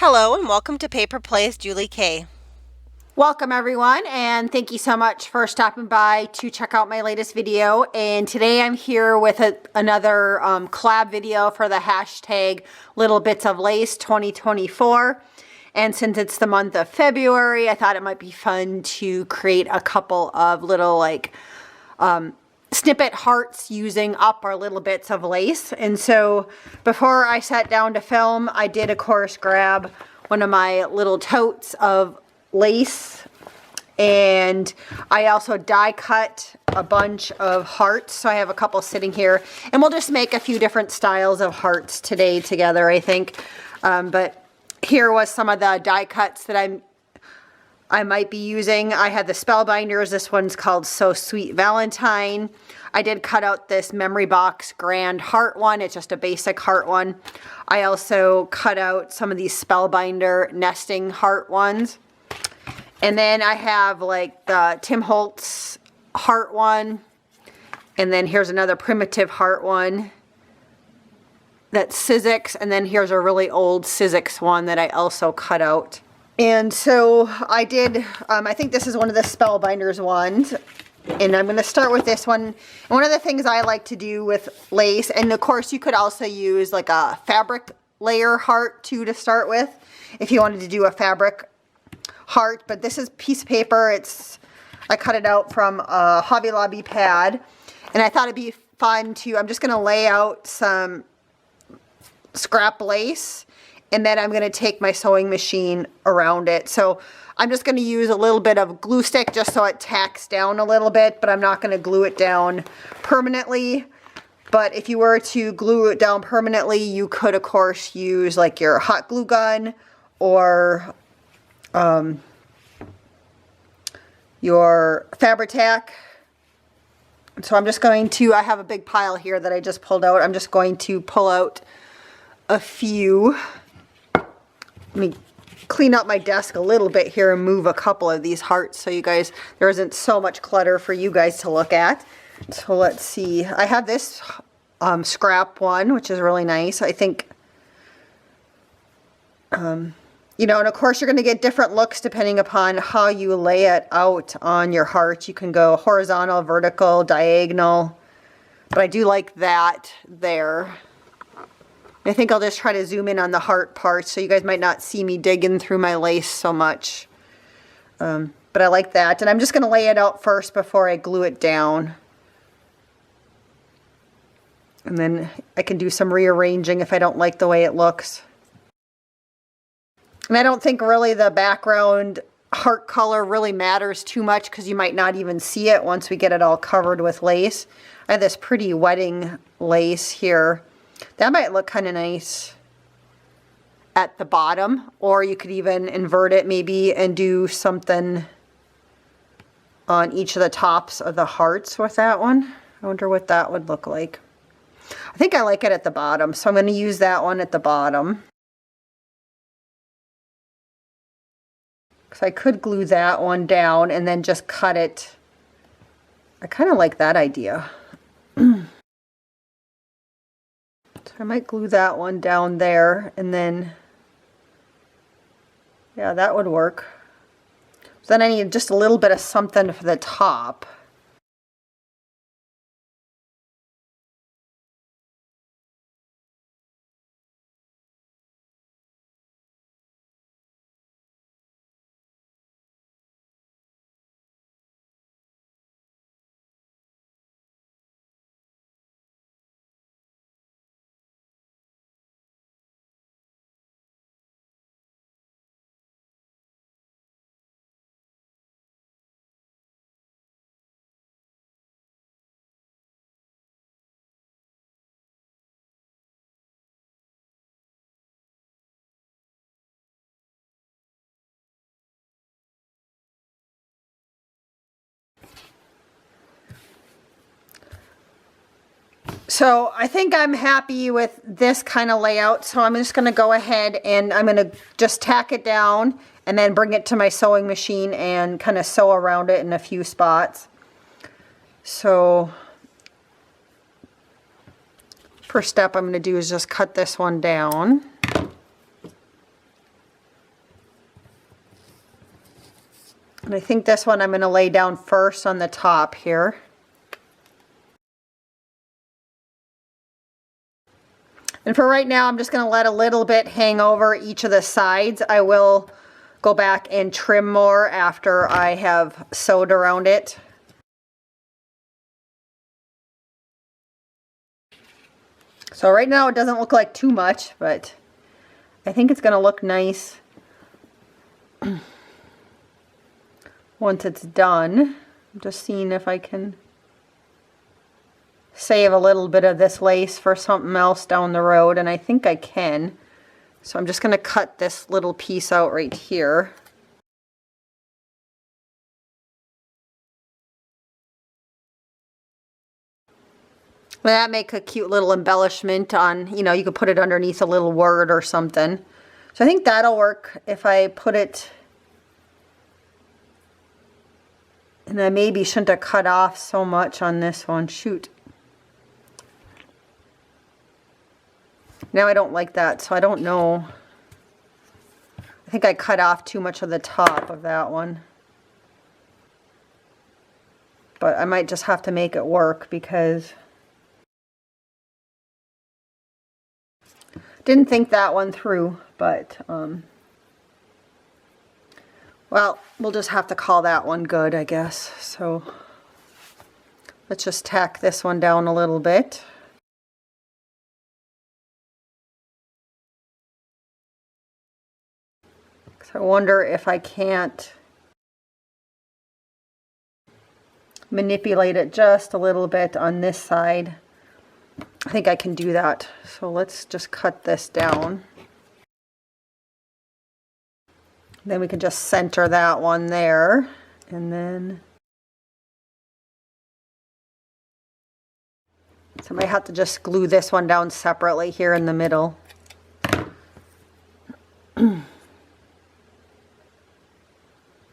Hello and welcome to Paper Plays Julie K. Welcome everyone, and thank you so much for stopping by to check out my latest video. And today I'm here with another collab video for the hashtag Little Bits of Lace 2024. And since it's the month of February, I thought it might be fun to create a couple of little snippet hearts using up our little bits of lace. And so before I sat down to film, I did of course grab one of my little totes of lace, and I also die cut a bunch of hearts, so I have a couple sitting here, and we'll just make a few different styles of hearts today together, I think. But here was some of the die cuts that I might be using. I had the Spellbinders. This one's called So Sweet Valentine. I did cut out this Memory Box Grand Heart one. It's just a basic heart one. I also cut out some of these Spellbinder nesting heart ones. And then I have like the Tim Holtz heart one. And then here's another primitive heart one. That's Sizzix. And then here's a really old Sizzix one that I also cut out. And so I did, I think this is one of the Spellbinders ones. And I'm going to start with this one. And one of the things I like to do with lace, and of course you could also use like a fabric layer heart too to start with, if you wanted to do a fabric heart. But this is piece of paper. I cut it out from a Hobby Lobby pad, and I thought it'd be fun to, I'm just going to lay out some scrap lace, and then I'm going to take my sewing machine around it. So I'm just going to use a little bit of glue stick just so it tacks down a little bit, but I'm not going to glue it down permanently. But if you were to glue it down permanently, you could of course use like your hot glue gun or your Fabri-Tac. So I'm just going to, I have a big pile here that I just pulled out. I'm just going to pull out a few. Let me clean up my desk a little bit here and move a couple of these hearts so you guys, there isn't so much clutter for you guys to look at. So let's see. I have this scrap one, which is really nice. I think, you know, and of course you're going to get different looks depending upon how you lay it out on your heart. You can go horizontal, vertical, diagonal, but I do like that there. I think I'll just try to zoom in on the heart part so you guys might not see me digging through my lace so much. But I like that. And I'm just going to lay it out first before I glue it down. And then I can do some rearranging if I don't like the way it looks. And I don't think really the background heart color really matters too much because you might not even see it once we get it all covered with lace. I have this pretty wedding lace here. That might look kind of nice at the bottom, or you could even invert it maybe and do something on each of the tops of the hearts with that one. I wonder what that would look like. I think I like it at the bottom, so I'm going to use that one at the bottom. Because I could glue that one down and then just cut it. I kind of like that idea. So I might glue that one down there, and then, yeah, that would work. So then I need just a little bit of something for the top. So I think I'm happy with this kind of layout, so I'm just going to go ahead and I'm going to just tack it down and then bring it to my sewing machine and kind of sew around it in a few spots. So first step I'm going to do is just cut this one down. And I think this one I'm going to lay down first on the top here. And for right now, I'm just going to let a little bit hang over each of the sides. I will go back and trim more after I have sewed around it. So right now it doesn't look like too much, but I think it's going to look nice once it's done. I'm just seeing if I can save a little bit of this lace for something else down the road, and I think I can. So I'm just going to cut this little piece out right here. That make a cute little embellishment on, you know, you could put it underneath a little word or something. So I think that'll work if I put it, and I maybe shouldn't have cut off so much on this one. Shoot. Now I don't like that, so I don't know. I think I cut off too much of the top of that one. But I might just have to make it work because didn't think that one through, but well, we'll just have to call that one good, I guess. So let's just tack this one down a little bit. So I wonder if I can't manipulate it just a little bit on this side. I think I can do that. So let's just cut this down. Then we can just center that one there, and then so I might have to just glue this one down separately here in the middle.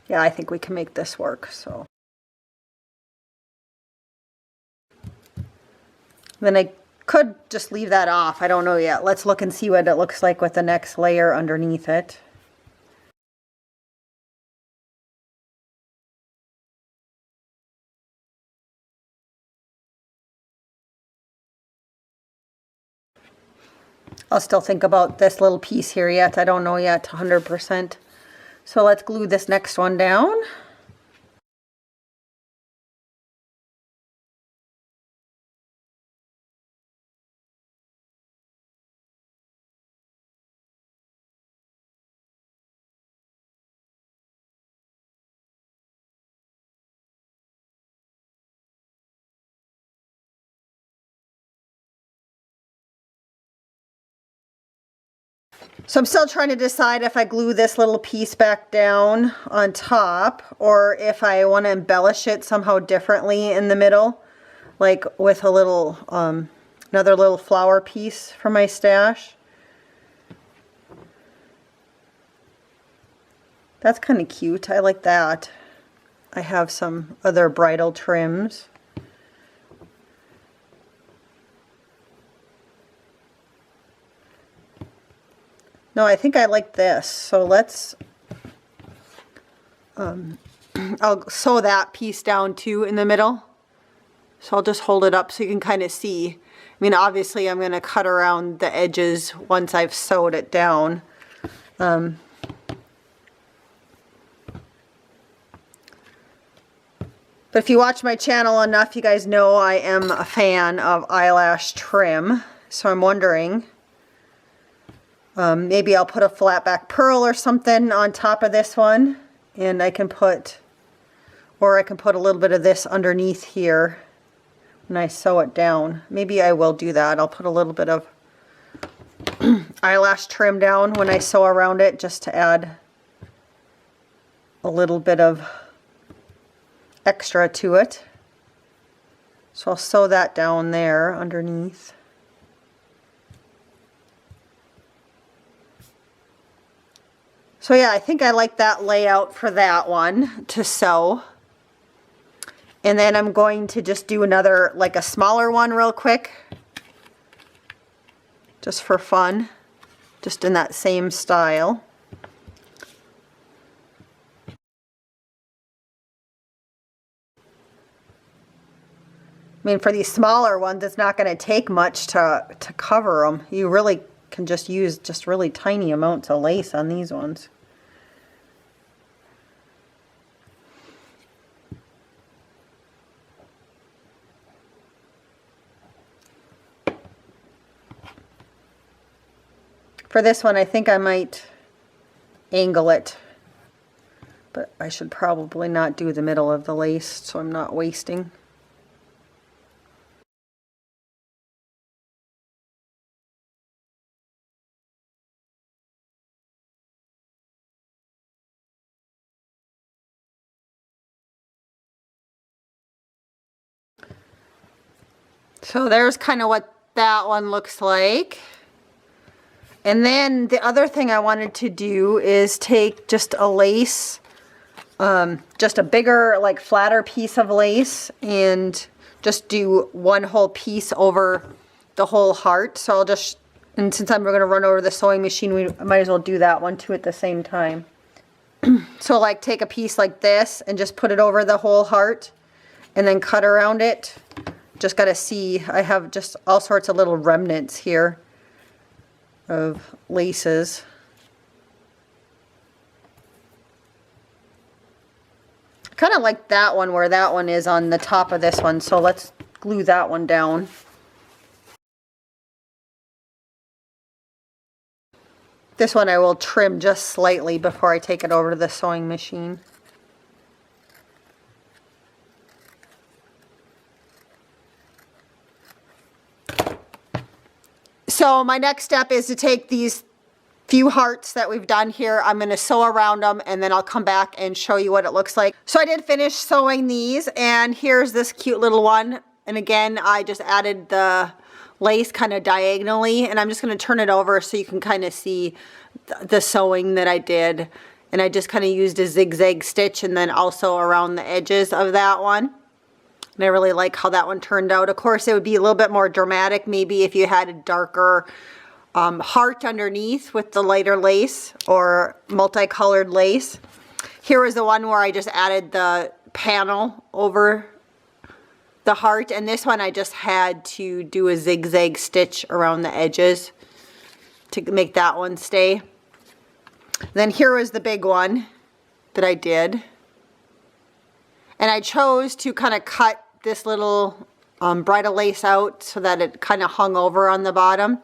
Yeah, I think we can make this work. So then I could just leave that off. I don't know yet. Let's look and see what it looks like with the next layer underneath it. I'll still think about this little piece here yet. I don't know yet 100%. So let's glue this next one down. So I'm still trying to decide if I glue this little piece back down on top or if I want to embellish it somehow differently in the middle, like with a little, another little flower piece from my stash. That's kind of cute. I like that. I have some other bridal trims. No, I think I like this. So let's, I'll sew that piece down too in the middle. So I'll just hold it up so you can kind of see. I mean, obviously I'm going to cut around the edges once I've sewed it down. But if you watch my channel enough, you guys know I am a fan of eyelash trim. So I'm wondering, maybe I'll put a flat back pearl or something on top of this one, and I can put, or I can put a little bit of this underneath here when I sew it down. Maybe I will do that. I'll put a little bit of eyelash trim down when I sew around it, just to add a little bit of extra to it. So I'll sew that down there underneath. So yeah, I think I like that layout for that one to sew. And then I'm going to just do another, like a smaller one real quick, just for fun, just in that same style. mean, for these smaller ones, it's not going to take much to cover them. You really can just use just really tiny amounts of lace on these ones. For this one, I think I might angle it, but I should probably not do the middle of the lace so I'm not wasting. So there's kind of what that one looks like. And then the other thing I wanted to do is take just a lace, just a bigger, like flatter piece of lace, and just do one whole piece over the whole heart. So I'll just, and since I'm going to run over the sewing machine, we might as well do that one too at the same time. So like take a piece like this and just put it over the whole heart and then cut around it. Just got to see, I have just all sorts of little remnants here of laces. Kind of like that one where that one is on the top of this one, so let's glue that one down. This one I will trim just slightly before I take it over to the sewing machine. So my next step is to take these few hearts that we've done here. I'm going to sew around them and then I'll come back and show you what it looks like. So I did finish sewing these, and here's this cute little one. And again, I just added the lace kind of diagonally, and I'm just going to turn it over so you can kind of see the sewing that I did. And I just kind of used a zigzag stitch and then also around the edges of that one. And I really like how that one turned out. Of course, it would be a little bit more dramatic maybe if you had a darker heart underneath with the lighter lace or multicolored lace. Here was the one where I just added the panel over the heart, and this one I just had to do a zigzag stitch around the edges to make that one stay. Then here was the big one that I did, and I chose to kind of cut this little bridal lace out so that it kind of hung over on the bottom.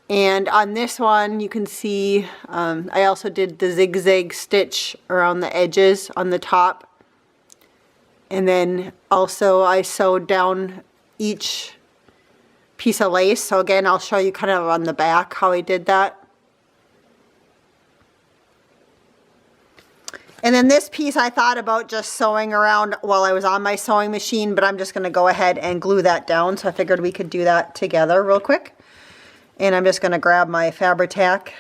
And on this one you can see I also did the zigzag stitch around the edges on the top, and then also I sewed down each piece of lace. So again, I'll show you kind of on the back how I did that. And then this piece I thought about just sewing around while I was on my sewing machine, but I'm just going to go ahead and glue that down. So I figured we could do that together real quick. And I'm just going to grab my Fabri-Tac.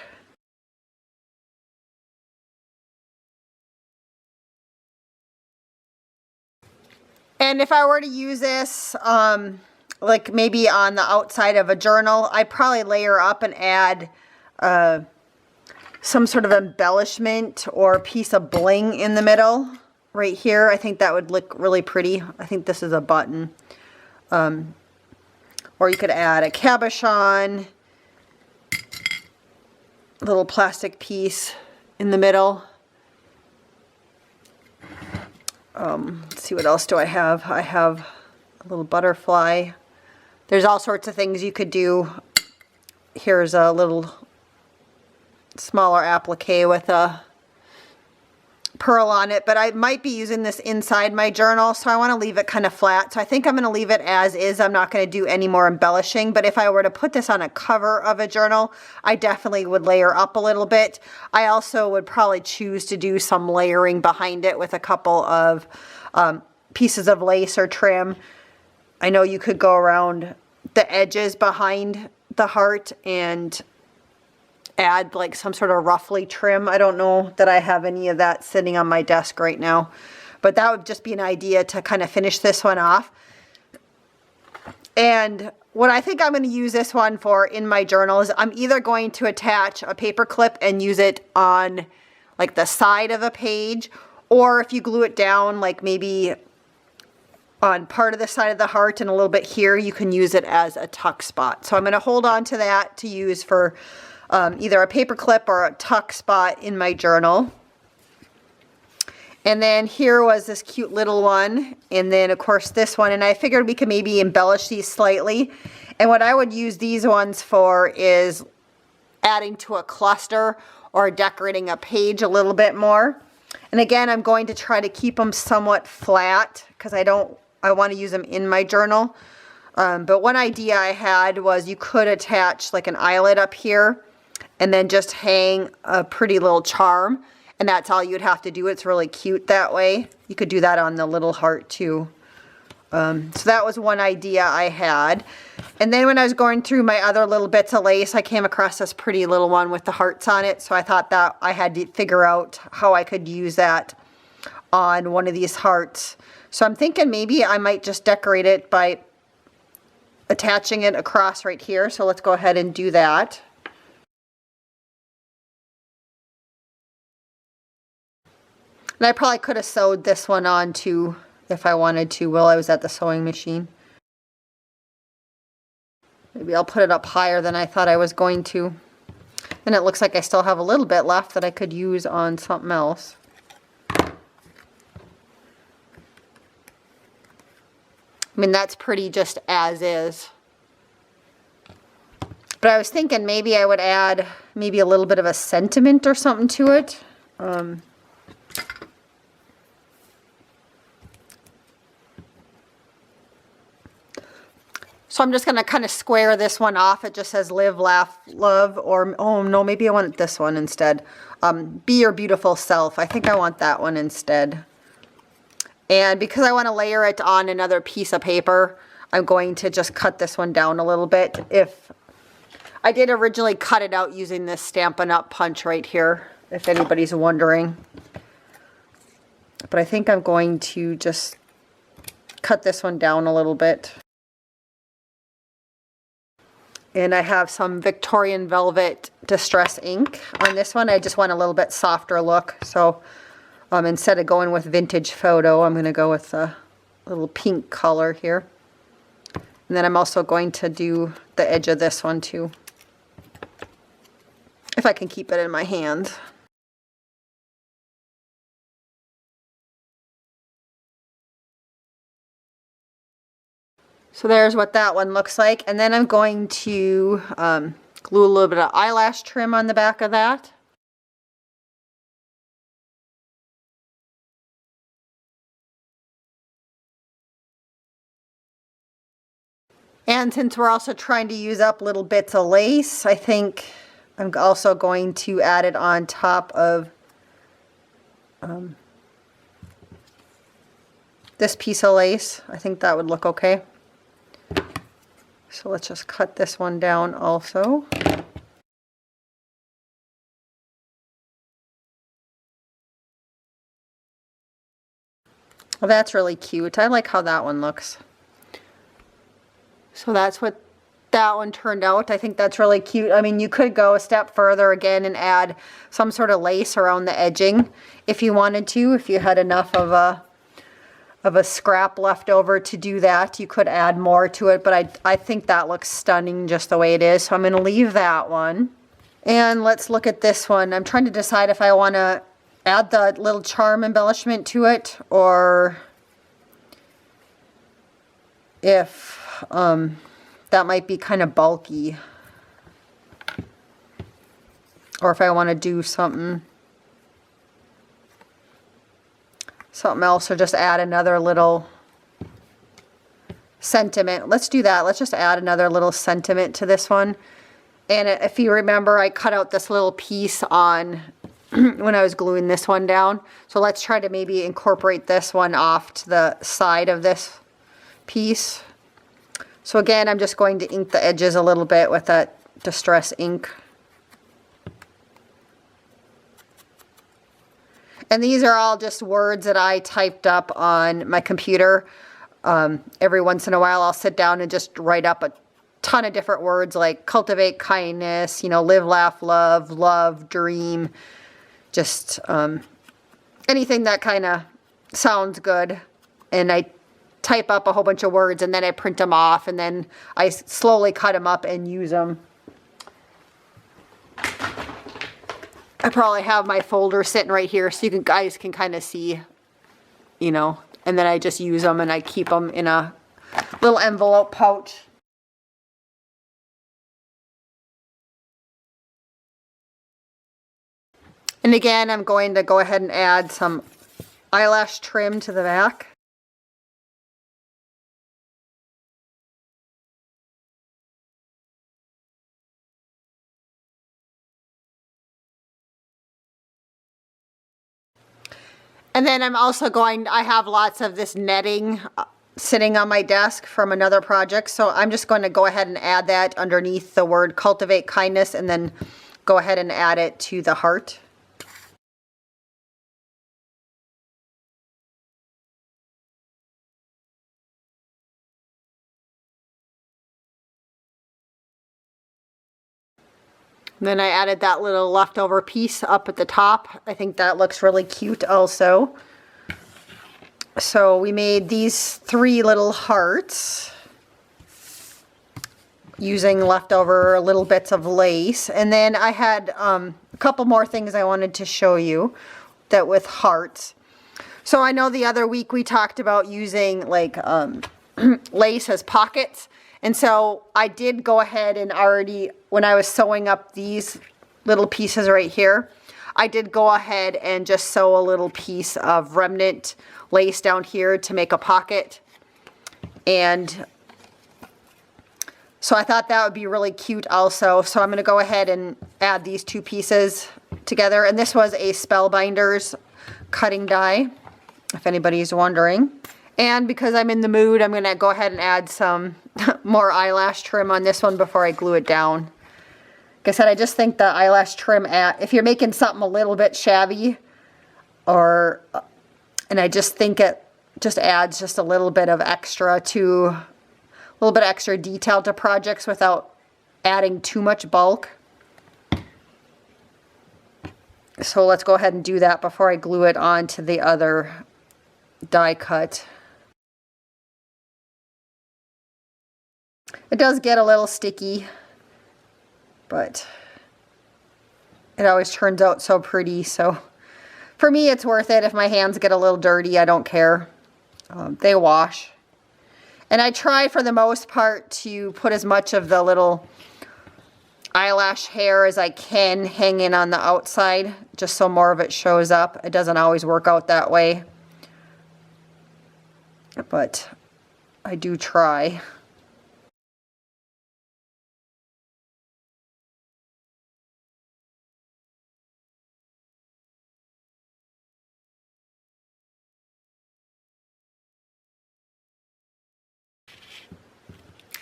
And if I were to use this, like maybe on the outside of a journal, I'd probably layer up and add some sort of embellishment or piece of bling in the middle right here. I think that would look really pretty. I think this is a button. Or you could add a cabochon, little plastic piece in the middle. Let's see, what else do I have? I have a little butterfly. There's all sorts of things you could do. Here's a little smaller applique with a pearl on it, but I might be using this inside my journal, so I want to leave it kind of flat. So I think I'm going to leave it as is. I'm not going to do any more embellishing, but if I were to put this on a cover of a journal, I definitely would layer up a little bit. I also would probably choose to do some layering behind it with a couple of pieces of lace or trim. I know you could go around the edges behind the heart and add like some sort of ruffly trim. I don't know that I have any of that sitting on my desk right now, but that would just be an idea to kind of finish this one off. And what I think I'm going to use this one for in my journal is I'm either going to attach a paper clip and use it on like the side of a page, or if you glue it down, like maybe on part of the side of the heart and a little bit here, you can use it as a tuck spot. So I'm going to hold on to that to use for either a paper clip or a tuck spot in my journal. And then here was this cute little one, and then of course this one, and I figured we could maybe embellish these slightly. And what I would use these ones for is adding to a cluster or decorating a page a little bit more. And again, I'm going to try to keep them somewhat flat because I want to use them in my journal. But one idea I had was you could attach like an eyelet up here and then just hang a pretty little charm. And that's all you'd have to do. It's really cute that way. You could do that on the little heart too. So that was one idea I had. And then when I was going through my other little bits of lace, I came across this pretty little one with the hearts on it. So I thought that I had to figure out how I could use that on one of these hearts. So I'm thinking maybe I might just decorate it by attaching it across right here. So let's go ahead and do that. And I probably could have sewed this one on too if I wanted to while I was at the sewing machine. Maybe I'll put it up higher than I thought I was going to. And it looks like I still have a little bit left that I could use on something else. I mean, that's pretty just as is. But I was thinking maybe I would add maybe a little bit of a sentiment or something to it. So I'm just going to kind of square this one off. It just says live, laugh, love, or, oh no, maybe I want this one instead. Be your beautiful self. I think I want that one instead. And because I want to layer it on another piece of paper, I'm going to just cut this one down a little bit. If I did originally cut it out using this Stampin' Up! Punch right here, if anybody's wondering. But I think I'm going to just cut this one down a little bit. And I have some Victorian Velvet Distress ink on this one. I just want a little bit softer look. So instead of going with Vintage Photo, I'm going to go with a little pink color here. And then I'm also going to do the edge of this one too, if I can keep it in my hand. So there's what that one looks like. And then I'm going to glue a little bit of eyelash trim on the back of that. And since we're also trying to use up little bits of lace, I think I'm also going to add it on top of this piece of lace. I think that would look okay. So let's just cut this one down also. Well, that's really cute. I like how that one looks. So that's what that one turned out. I think that's really cute. I mean, you could go a step further again and add some sort of lace around the edging if you wanted to. If you had enough of a scrap left over to do that, you could add more to it, but I think that looks stunning just the way it is. So I'm going to leave that one. And let's look at this one. I'm trying to decide if I want to add the little charm embellishment to it, or if that might be kind of bulky, or if I want to do something else, or just add another little sentiment. Let's do that. Let's just add another little sentiment to this one. And if you remember, I cut out this little piece on when I was gluing this one down. So let's try to maybe incorporate this one off to the side of this piece. So again, I'm just going to ink the edges a little bit with that Distress ink. And these are all just words that I typed up on my computer. Every once in a while, I'll sit down and just write up a ton of different words like cultivate kindness, you know, live, laugh, love, love, dream. Just anything that kind of sounds good. And I type up a whole bunch of words and then I print them off and then I slowly cut them up and use them. I probably have my folder sitting right here so you guys can kind of see, you know, and then I just use them and I keep them in a little envelope pouch. And again, I'm going to go ahead and add some eyelash trim to the back. And then I'm also I have lots of this netting sitting on my desk from another project. So I'm just going to go ahead and add that underneath the word cultivate kindness and then go ahead and add it to the heart. And then I added that little leftover piece up at the top. I think that looks really cute also. So we made these 3 little hearts using leftover little bits of lace. And then I had a couple more things I wanted to show you that with hearts. So I know the other week we talked about using like lace as pockets. And so I did go ahead and already, when I was sewing up these little pieces right here, I did go ahead and just sew a little piece of remnant lace down here to make a pocket. And so I thought that would be really cute also. So I'm going to go ahead and add these 2 pieces together. And this was a Spellbinders cutting die, if anybody's wondering. And because I'm in the mood, I'm going to go ahead and add some more eyelash trim on this one before I glue it down. Like I said, I just think the eyelash trim, if you're making something a little bit shabby, and I just think it just adds just a little bit of extra detail to projects without adding too much bulk. So let's go ahead and do that before I glue it onto the other die cut. It does get a little sticky, but it always turns out so pretty. So for me, it's worth it. If my hands get a little dirty, I don't care. They wash. And I try for the most part to put as much of the little eyelash hair as I can hanging on the outside, just so more of it shows up. It doesn't always work out that way, but I do try.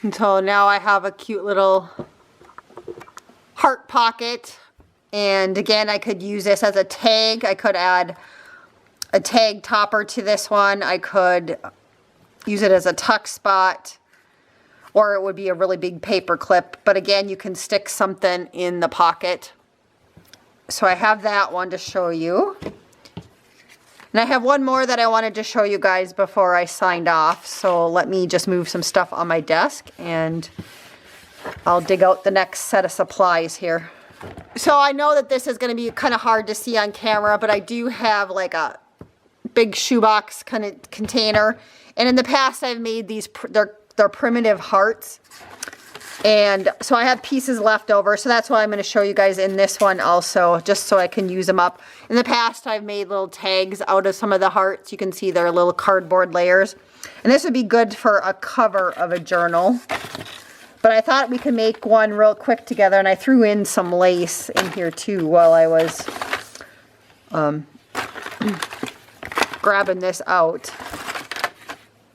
And so now I have a cute little heart pocket. And again, I could use this as a tag. I could add a tag topper to this one. I could use it as a tuck spot, or it would be a really big paper clip. But again, you can stick something in the pocket. So I have that one to show you. And I have one more that I wanted to show you guys before I signed off. So let me just move some stuff on my desk and I'll dig out the next set of supplies here. So I know that this is going to be kind of hard to see on camera, but I do have like a big shoebox kind of container. And in the past I've made these, they're primitive hearts. And so I have pieces left over, so that's why I'm going to show you guys in this one also, just so I can use them up. In the past, I've made little tags out of some of the hearts. You can see they're little cardboard layers. And this would be good for a cover of a journal. But I thought we could make one real quick together, and I threw in some lace in here too while I was grabbing this out.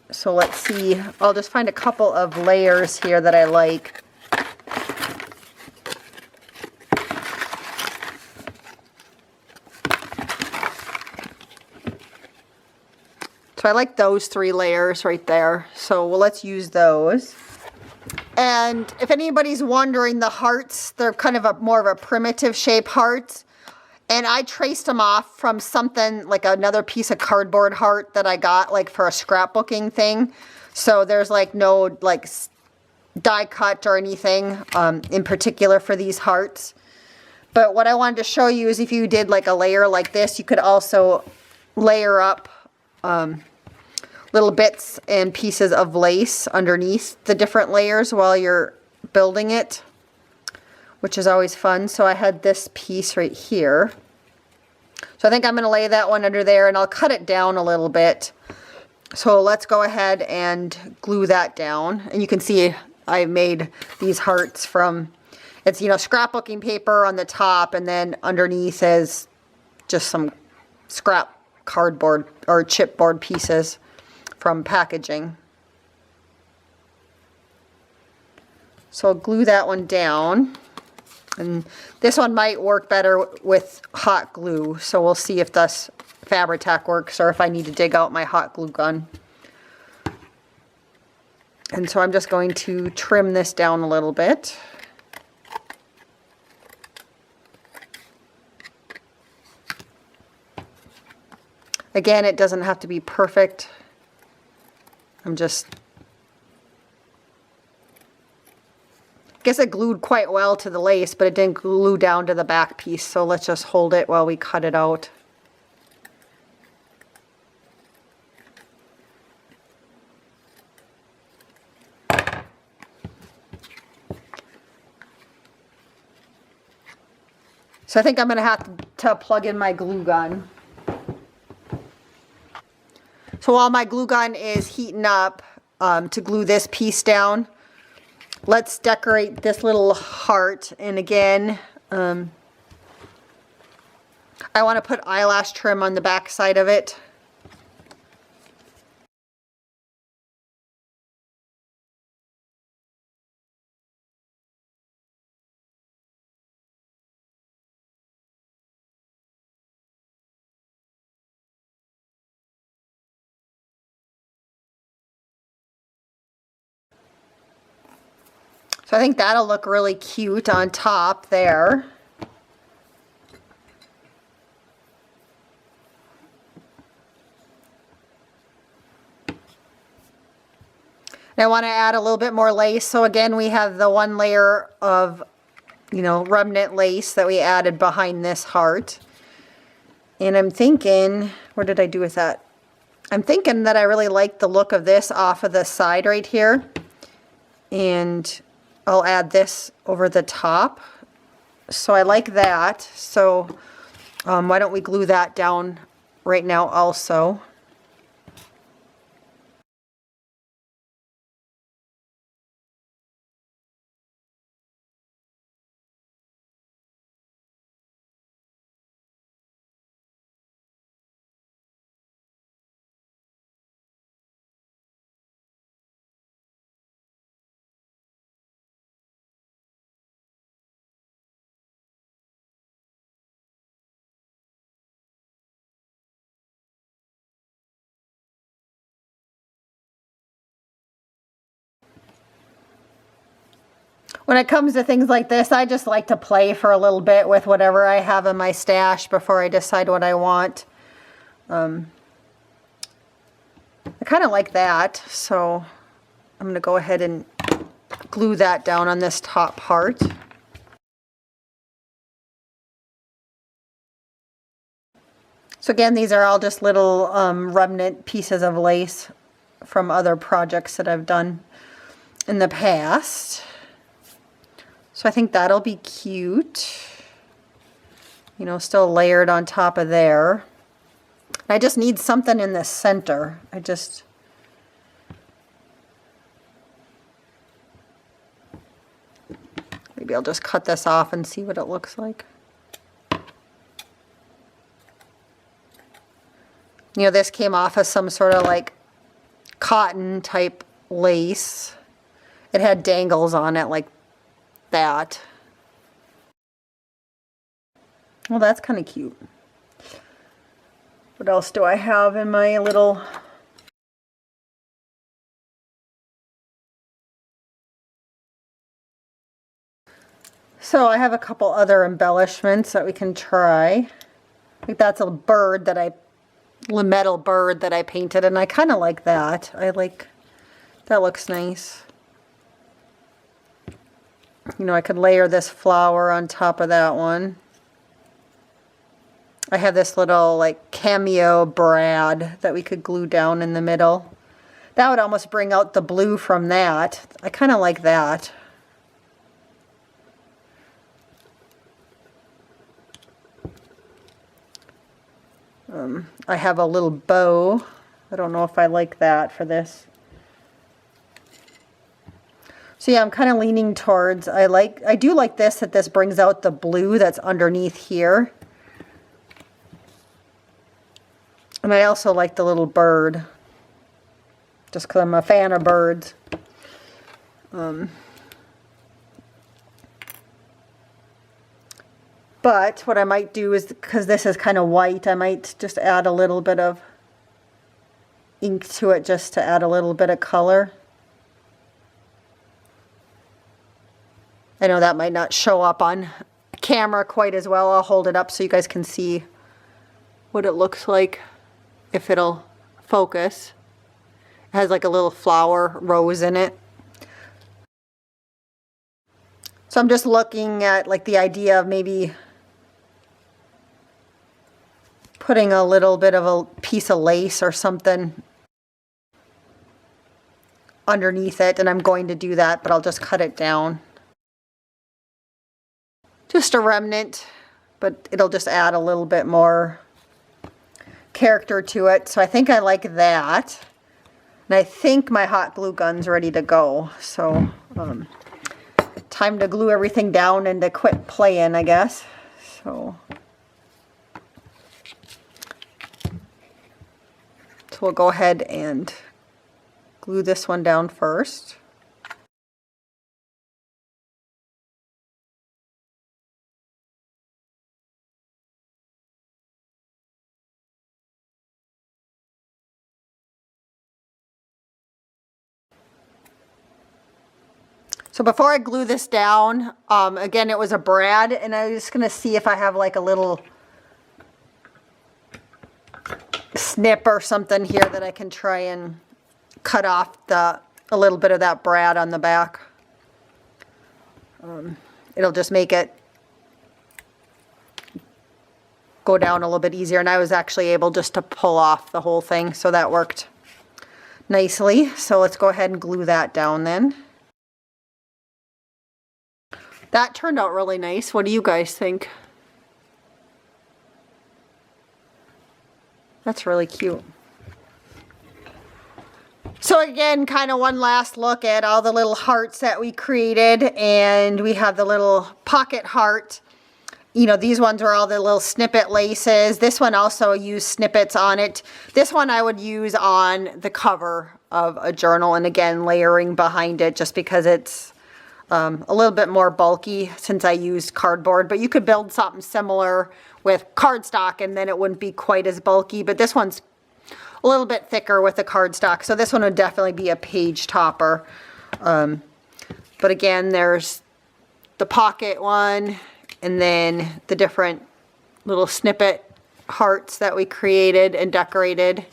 So let's see, I'll just find a couple of layers here that I like. So I like those 3 layers right there. So let's use those. And if anybody's wondering, the hearts, they're kind of more of a primitive shape hearts. And I traced them off from something like another piece of cardboard heart that I got like for a scrapbooking thing. So there's like no like die cut or anything in particular for these hearts. But what I wanted to show you is if you did like a layer like this, you could also layer up little bits and pieces of lace underneath the different layers while you're building it, which is always fun. So I had this piece right here. So I think I'm going to lay that one under there, and I'll cut it down a little bit. So let's go ahead and glue that down. And you can see I made these hearts from, it's, you know, scrapbooking paper on the top, and then underneath is just some scrap cardboard or chipboard pieces from packaging. So I'll glue that one down. And this one might work better with hot glue, so we'll see if this Fabri-Tac works or if I need to dig out my hot glue gun. And so I'm just going to trim this down a little bit. Again, it doesn't have to be perfect. I'm just, I guess it glued quite well to the lace, but it didn't glue down to the back piece, so let's just hold it while we cut it out. So I think I'm going to have to plug in my glue gun. So while my glue gun is heating up to glue this piece down, let's decorate this little heart. And again, I want to put eyelash trim on the back side of it. So I think that'll look really cute on top there. And I want to add a little bit more lace. So again, we have the one layer of, you know, remnant lace that we added behind this heart. And I'm thinking, what did I do with that? I'm thinking that I really like the look of this off of the side right here. And I'll add this over the top. So I like that. So why don't we glue that down right now also. When it comes to things like this, I just like to play for a little bit with whatever I have in my stash before I decide what I want. I kind of like that, so I'm going to go ahead and glue that down on this top part. So again, these are all just little remnant pieces of lace from other projects that I've done in the past. So I think that'll be cute. You know, still layered on top of there. I just need something in the center. Maybe I'll just cut this off and see what it looks like. You know, this came off as some sort of like cotton type lace. It had dangles on it like that. Well, that's kind of cute. What else do I have in my little... So I have a couple other embellishments that we can try. I think that's a bird that metal bird that I painted, and I kind of like that. That looks nice. You know, I could layer this flower on top of that one. I have this little like cameo brad that we could glue down in the middle. That would almost bring out the blue from that. I kind of like that. I have a little bow. I don't know if I like that for this. So yeah, I'm kind of leaning towards, I do like this, that this brings out the blue that's underneath here. And I also like the little bird, just because I'm a fan of birds. But what I might do is, because this is kind of white, I might just add a little bit of ink to it just to add a little bit of color. I know that might not show up on camera quite as well. I'll hold it up so you guys can see what it looks like if it'll focus. It has like a little flower rose in it. So I'm just looking at like the idea of maybe putting a little bit of a piece of lace or something underneath it, and I'm going to do that, but I'll just cut it down. Just a remnant, but it'll just add a little bit more character to it. So I think I like that. And I think my hot glue gun's ready to go. So time to glue everything down and to quit playing, I guess. So we'll go ahead and glue this one down first. So before I glue this down, again, it was a brad, and I'm just going to see if I have like a little snip or something here that I can try and cut off a little bit of that brad on the back. It'll just make it go down a little bit easier, and I was actually able just to pull off the whole thing, so that worked nicely. So let's go ahead and glue that down then. That turned out really nice. What do you guys think? That's really cute. So again, kind of one last look at all the little hearts that we created, and we have the little pocket heart. You know, these ones are all the little snippet laces. This one also used snippets on it. This one I would use on the cover of a journal, and again, layering behind it just because it's a little bit more bulky since I used cardboard, but you could build something similar with cardstock and then it wouldn't be quite as bulky, but this one's a little bit thicker with the cardstock, so this one would definitely be a page topper. But again, there's the pocket one and then the different little snippet hearts that we created and decorated.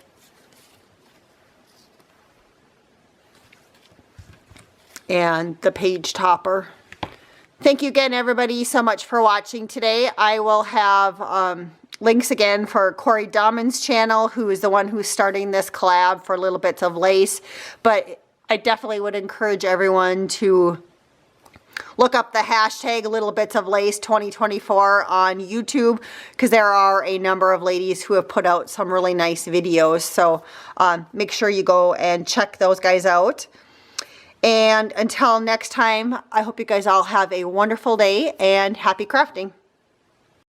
And the page topper. Thank you again, everybody, so much for watching today. I will have links again for Cori Dahmen's channel, who is the one who's starting this collab for Little Bits of Lace. But I definitely would encourage everyone to look up the hashtag Little Bits of Lace 2024 on YouTube, because there are a number of ladies who have put out some really nice videos. So make sure you go and check those guys out. And until next time, I hope you guys all have a wonderful day and happy crafting.